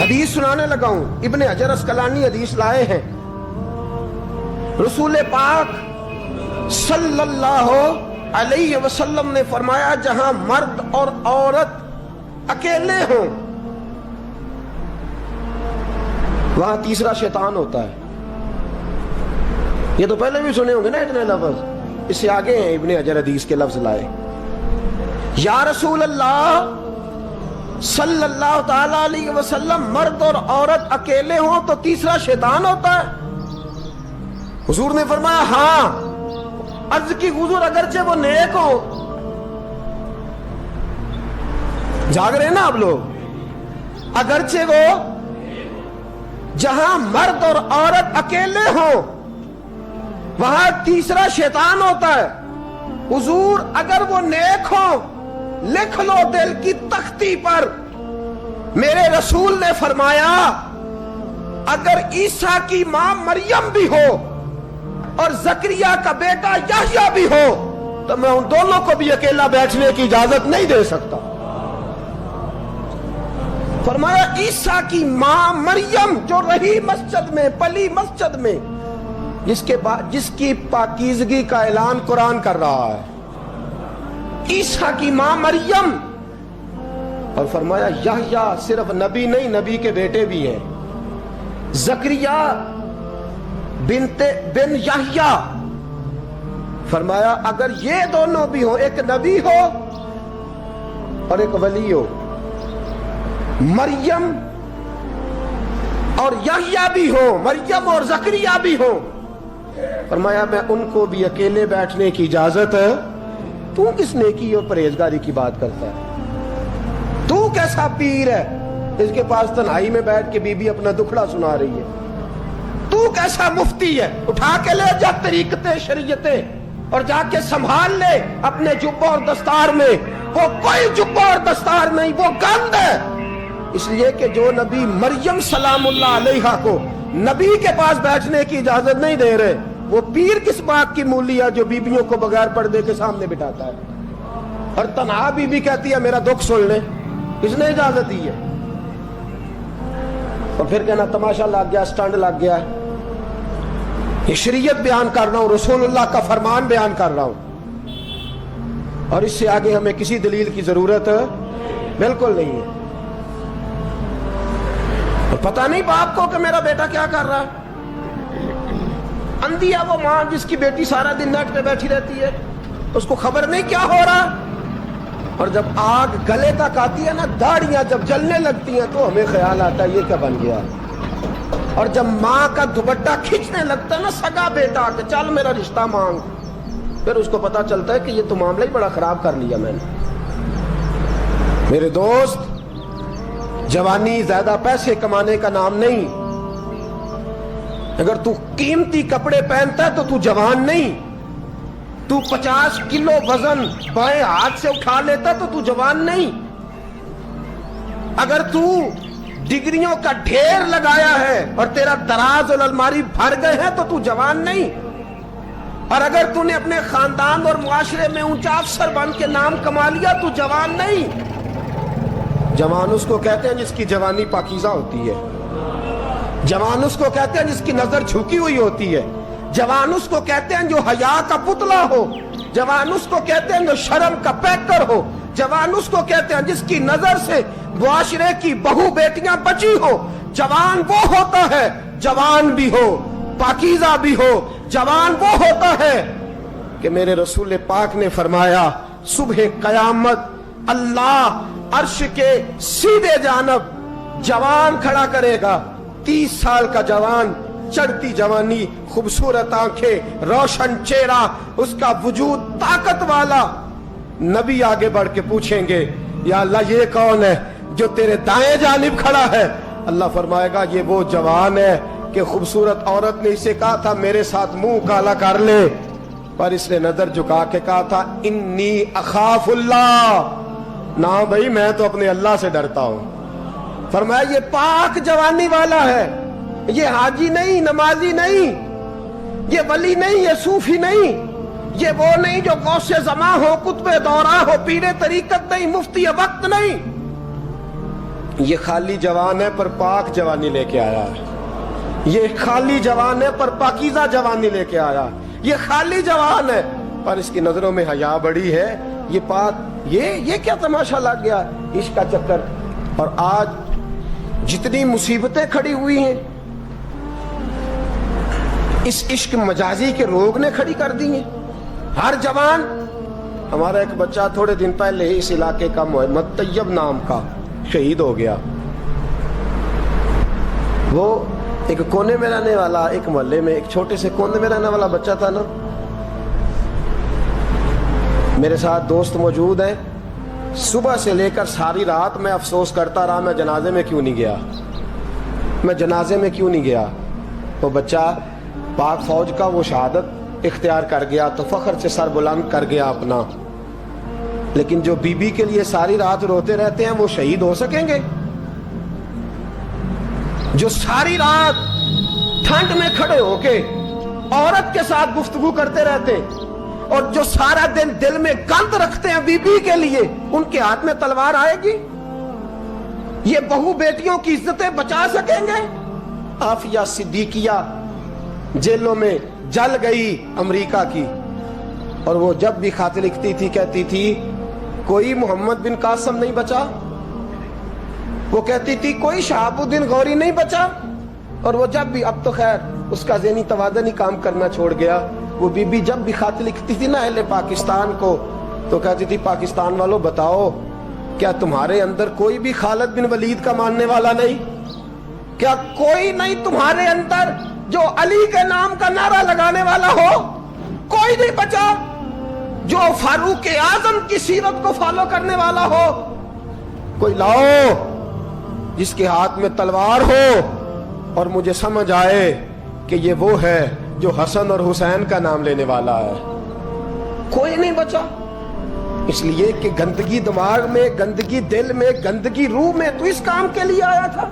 حدیث سنانے لگا ہوں. ابن حجر اسقلانی حدیث لائے ہیں. رسول پاک صلی اللہ علیہ وسلم نے فرمایا جہاں مرد اور عورت اکیلے ہوں وہاں تیسرا شیطان ہوتا ہے. یہ تو پہلے بھی سنے ہوں گے نا اتنے لفظ. اس سے آگے ہیں ابن حجر حدیث کے لفظ لائے. یا رسول اللہ صلی اللہ تعالی علیہ وسلم مرد اور عورت اکیلے ہوں تو تیسرا شیطان ہوتا ہے. حضور نے فرمایا ہاں. عرض کی حضور اگرچہ وہ نیک ہو. جاگ رہے ہیں نا آپ لوگ. اگرچہ وہ جہاں مرد اور عورت اکیلے ہوں وہاں تیسرا شیطان ہوتا ہے. حضور اگر وہ نیک ہو لکھ لو دل کی تختی پر. میرے رسول نے فرمایا اگر عیسیٰ کی ماں مریم بھی ہو اور زکریا کا بیٹا یحییٰ بھی ہو تو میں ان دونوں کو بھی اکیلا بیٹھنے کی اجازت نہیں دے سکتا. فرمایا عیسیٰ کی ماں مریم جو رہی مسجد میں پلی مسجد میں جس کی پاکیزگی کا اعلان قرآن کر رہا ہے. عیسیٰ کی ماں مریم. اور فرمایا یحییٰ صرف نبی نہیں نبی کے بیٹے بھی ہیں. زکریا بن یحییٰ. فرمایا اگر یہ دونوں بھی ہوں ایک نبی ہو اور ایک ولی ہو. مریم اور یحییٰ بھی ہو مریم اور زکریا بھی ہو. فرمایا میں ان کو بھی اکیلے بیٹھنے کی اجازت ہے. تو کس نیکی اور پرہیزگاری کی بات کرتا ہے؟ تو کیسا پیر ہے اس کے پاس تنہائی میں بیٹھ کے بی بی اپنا دکھڑا سنا رہی ہے؟ تو کیسا مفتی ہے؟ اٹھا کے لے جا طریقتیں شریعتیں اور جا کے سنبھال لے اپنے جبہ اور دستار میں. وہ کوئی جبہ اور دستار نہیں, وہ گند ہے. اس لیے کہ جو نبی مریم سلام اللہ علیہا کو نبی کے پاس بیٹھنے کی اجازت نہیں دے رہے وہ پیر کس بات کی مولی ہے جو بیبیوں کو بغیر پردے کے سامنے بٹھاتا ہے. اور تنہا بی بی کہتی ہے میرا دکھ سن لے. کس نے اجازت دی ہے؟ اور پھر کہنا تماشا لگ گیا سٹنڈ لگ گیا. یہ شریعت بیان کر رہا ہوں, رسول اللہ کا فرمان بیان کر رہا ہوں, اور اس سے آگے ہمیں کسی دلیل کی ضرورت بالکل نہیں ہے. اور پتہ نہیں باپ کو کہ میرا بیٹا کیا کر رہا ہے. اندھی ہے وہ ماں جس کی بیٹی سارا دن نیٹ پہ بیٹھی رہتی ہے, اس کو خبر نہیں کیا ہو رہا. اور جب آگ گلے تک آتی ہے نا, داڑیاں جب جلنے لگتی ہیں تو ہمیں خیال آتا ہے یہ کیا بن گیا. اور جب ماں کا دوپٹہ کھینچنے لگتا ہے نا سگا بیٹا کہ چل میرا رشتہ مانگ, پھر اس کو پتا چلتا ہے کہ یہ تو معاملہ ہی بڑا خراب کر لیا میں نے. میرے دوست, جوانی زیادہ پیسے کمانے کا نام نہیں. اگر تو قیمتی کپڑے پہنتا ہے تو تو جوان نہیں. تو 50 کلو وزن بائیں ہاتھ سے اٹھا لیتا تو تو جوان نہیں. اگر تو ڈگریوں کا ڈھیر لگایا ہے اور تیرا دراز اور الماری بھر گئے ہیں تو تو جوان نہیں. اور اگر تو نے اپنے خاندان اور معاشرے میں اونچا افسر بن کے نام کما لیا تو جوان نہیں. جوان اس کو کہتے ہیں جس کی جوانی پاکیزہ ہوتی ہے. جوان اس کو کہتے ہیں جس کی نظر جھکی ہوئی ہوتی ہے. جوان اس کو کہتے ہیں جو حیا کا پتلا ہو. جوان اس کو کہتے ہیں جو شرم کا پیکر ہو. جوان اس کو کہتے ہیں جس کی نظر سے معاشرے کی بہو بیٹیاں بچی ہو. جوان وہ ہوتا ہے, جوان بھی ہو پاکیزہ بھی ہو, جوان وہ ہوتا ہے کہ میرے رسول پاک نے فرمایا صبح قیامت اللہ عرش کے سیدھے جانب جوان کھڑا کرے گا. 30 سال کا جوان, چڑھتی جوانی, خوبصورت آنکھیں, روشن چہرہ, اس کا وجود طاقت والا. نبی آگے بڑھ کے پوچھیں گے یا اللہ یہ کون ہے جو تیرے دائیں جانب کھڑا ہے؟ اللہ فرمائے گا یہ وہ جوان ہے کہ خوبصورت عورت نے اسے کہا تھا میرے ساتھ منہ کالا کر لے, پر اس نے نظر جھکا کے کہا تھا انی اخاف اللہ. نہ بھائی میں تو اپنے اللہ سے ڈرتا ہوں. فرمایا یہ پاک جوانی والا ہے, یہ حاجی نہیں, نمازی نہیں, یہ ولی نہیں, یہ صوفی نہیں, یہ وہ نہیں جو غوث زمان ہو, قطب دورہ ہو, پیر طریقت نہیں, مفتی وقت نہیں. یہ خالی جوان ہے پر پاک جوانی لے کے آیا ہے. یہ خالی جوان ہے پر پاکیزہ جوانی لے کے آیا. یہ خالی جوان ہے پر اس کی نظروں میں حیا بڑی ہے. یہ پاک یہ کیا تماشا لگ گیا عشق کا چکر. اور آج جتنی مصیبتیں کھڑی ہوئی ہیں اس عشق مجازی کے روگ نے کھڑی کر دی ہیں. ہر جوان, ہمارا ایک بچہ تھوڑے دن پہلے ہی اس علاقے کا محمد طیب نام کا شہید ہو گیا. وہ ایک کونے میں رہنے والا, ایک محلے میں ایک چھوٹے سے کونے میں رہنے والا بچہ تھا نا. میرے ساتھ دوست موجود ہیں. صبح سے لے کر ساری رات میں افسوس کرتا رہا میں جنازے میں کیوں نہیں گیا, میں جنازے میں کیوں نہیں گیا. وہ بچہ پاک فوج کا وہ شہادت اختیار کر گیا تو فخر سے سر بلند کر گیا اپنا. لیکن جو بی بی کے لیے ساری رات روتے رہتے ہیں وہ شہید ہو سکیں گے؟ جو ساری رات ٹھنڈ میں کھڑے ہو کے عورت کے ساتھ گفتگو کرتے رہتے اور جو سارا دن دل میں گند رکھتے ہیں بی بی کے لیے, ان کے ہاتھ میں تلوار آئے گی؟ یہ بہو بیٹیوں کی عزتیں بچا سکیں گے؟ عافیہ صدیقیہ جیلوں میں جل گئی امریکہ کی, اور وہ جب بھی خط لکھتی تھی کہتی تھی کوئی محمد بن قاسم نہیں بچا, وہ کہتی تھی کوئی شہاب الدین غوری نہیں بچا. اور وہ جب بھی, اب تو خیر اس کا ذہنی توازن ہی کام کرنا چھوڑ گیا, وہ بی بی جب بھی خط لکھتی تھی نا اہل پاکستان کو تو کہتی تھی پاکستان والوں بتاؤ کیا تمہارے اندر کوئی بھی خالد بن ولید کا ماننے والا نہیں؟ کیا کوئی نہیں تمہارے اندر جو علی کے نام کا نعرہ لگانے والا ہو؟ کوئی نہیں بچا جو فاروق اعظم کی سیرت کو فالو کرنے والا ہو. کوئی لاؤ جس کے ہاتھ میں تلوار ہو اور مجھے سمجھ آئے کہ یہ وہ ہے جو حسن اور حسین کا نام لینے والا ہے. کوئی نہیں بچا. اس لیے کہ گندگی دماغ میں, گندگی دل میں, گندگی روح میں تو اس کام کے لیے آیا تھا.